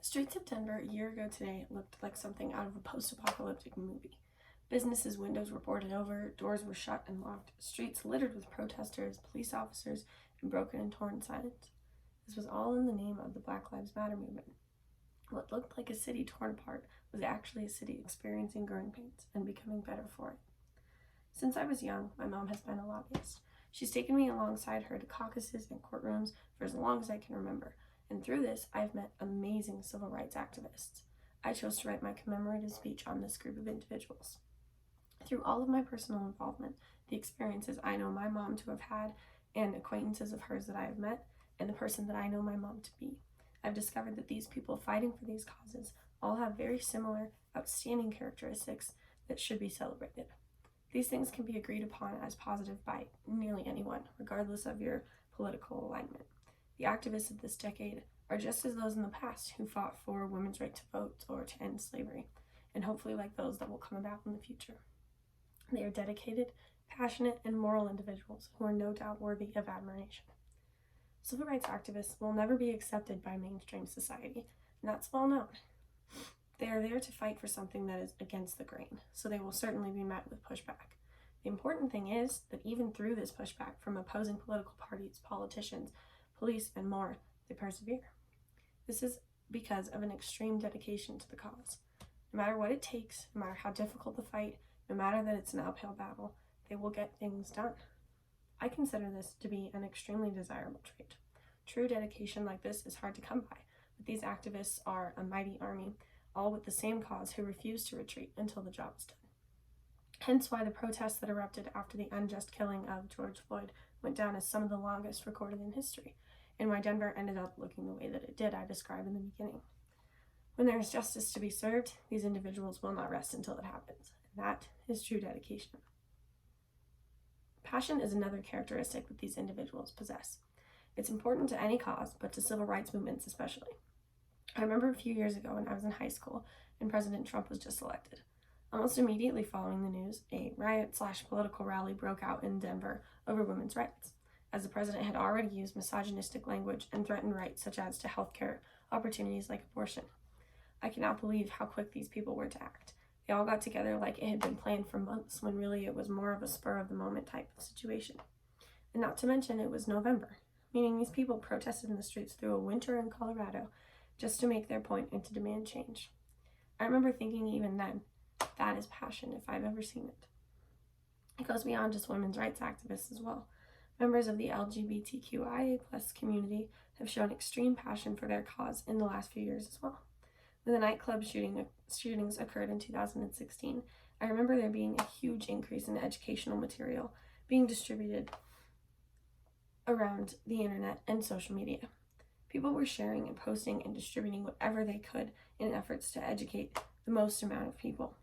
Streets of Denver a year ago today looked like something out of a post-apocalyptic movie. Businesses' windows were boarded over, doors were shut and locked, streets littered with protesters, police officers, and broken and torn signs. This was all in the name of the Black Lives Matter movement. What looked like a city torn apart was actually a city experiencing growing pains and becoming better for it. Since I was young, my mom has been a lobbyist. She's taken me alongside her to caucuses and courtrooms for as long as I can remember, and through this, I've met amazing civil rights activists. I chose to write my commemorative speech on this group of individuals. Through all of my personal involvement, the experiences I know my mom to have had, and acquaintances of hers that I have met, and the person that I know my mom to be, I've discovered that these people fighting for these causes all have very similar, outstanding characteristics that should be celebrated. These things can be agreed upon as positive by nearly anyone, regardless of your political alignment. The activists of this decade are just as those in the past who fought for women's right to vote or to end slavery, and hopefully like those that will come about in the future. They are dedicated, passionate, and moral individuals who are no doubt worthy of admiration. Civil rights activists will never be accepted by mainstream society, and that's well known. They are there to fight for something that is against the grain, so they will certainly be met with pushback. The important thing is that even through this pushback from opposing political parties, politicians, police, and more, they persevere. This is because of an extreme dedication to the cause. No matter what it takes, no matter how difficult the fight, no matter that it's an uphill battle, they will get things done. I consider this to be an extremely desirable trait. True dedication like this is hard to come by, but these activists are a mighty army, all with the same cause, who refuse to retreat until the job is done. Hence why the protests that erupted after the unjust killing of George Floyd went down as some of the longest recorded in history, and why Denver ended up looking the way that it did I described in the beginning. When there is justice to be served, these individuals will not rest until it happens, and that is true dedication. Passion is another characteristic that these individuals possess. It's important to any cause, but to civil rights movements especially. I remember a few years ago when I was in high school and President Trump was just elected. Almost immediately following the news, a riot/political rally broke out in Denver over women's rights, as the president had already used misogynistic language and threatened rights such as to healthcare opportunities like abortion. I cannot believe how quick these people were to act. They all got together like it had been planned for months, when really it was more of a spur-of-the-moment type of situation. And not to mention it was November, meaning these people protested in the streets through a winter in Colorado just to make their point and to demand change. I remember thinking even then, that is passion if I've ever seen it. It goes beyond just women's rights activists as well. Members of the LGBTQIA+ community have shown extreme passion for their cause in the last few years as well. When the nightclub shootings occurred in 2016, I remember there being a huge increase in educational material being distributed around the internet and social media. People were sharing and posting and distributing whatever they could in efforts to educate the most amount of people.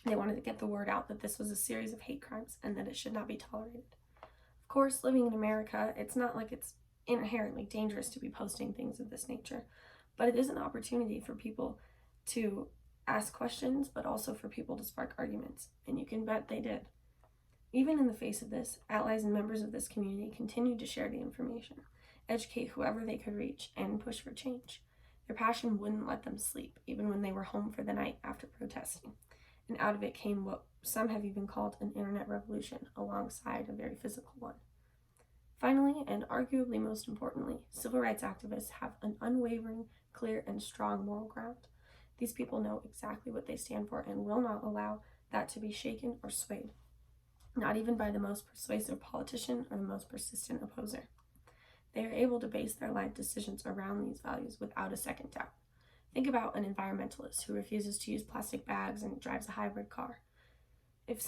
They wanted to get the word out that this was a series of hate crimes and that it should not be tolerated. Of course, living in America, it's not like it's inherently dangerous to be posting things of this nature, but it is an opportunity for people to ask questions, but also for people to spark arguments, and you can bet they did. Even in the face of this, allies and members of this community continued to share the information, educate whoever they could reach, and push for change. Their passion wouldn't let them sleep, even when they were home for the night after protesting. And out of it came what some have even called an internet revolution, alongside a very physical one. Finally, and arguably most importantly, civil rights activists have an unwavering, clear, and strong moral ground. These people know exactly what they stand for and will not allow that to be shaken or swayed, not even by the most persuasive politician or the most persistent opposer. They are able to base their life decisions around these values without a second doubt. Think about an environmentalist who refuses to use plastic bags and drives a hybrid car. If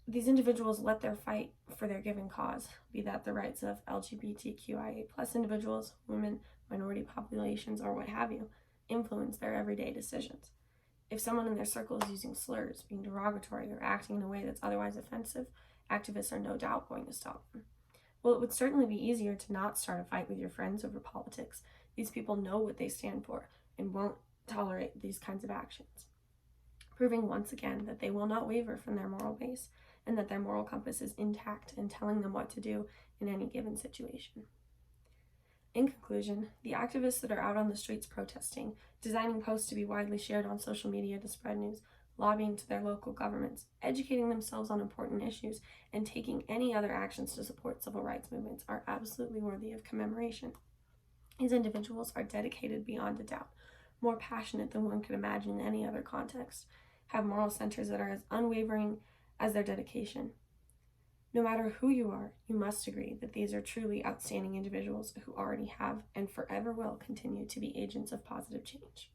these individuals let their fight for their given cause, be that the rights of LGBTQIA+ individuals, women, minority populations, or what have you, influence their everyday decisions. If someone in their circle is using slurs, being derogatory, or acting in a way that's otherwise offensive, activists are no doubt going to stop them. Well, it would certainly be easier to not start a fight with your friends over politics. These people know what they stand for and won't tolerate these kinds of actions, proving once again that they will not waver from their moral base and that their moral compass is intact and telling them what to do in any given situation. In conclusion, the activists that are out on the streets protesting, designing posts to be widely shared on social media to spread news, lobbying to their local governments, educating themselves on important issues, and taking any other actions to support civil rights movements are absolutely worthy of commemoration. These individuals are dedicated beyond a doubt, more passionate than one could imagine in any other context, have moral centers that are as unwavering as their dedication. No matter who you are, you must agree that these are truly outstanding individuals who already have and forever will continue to be agents of positive change.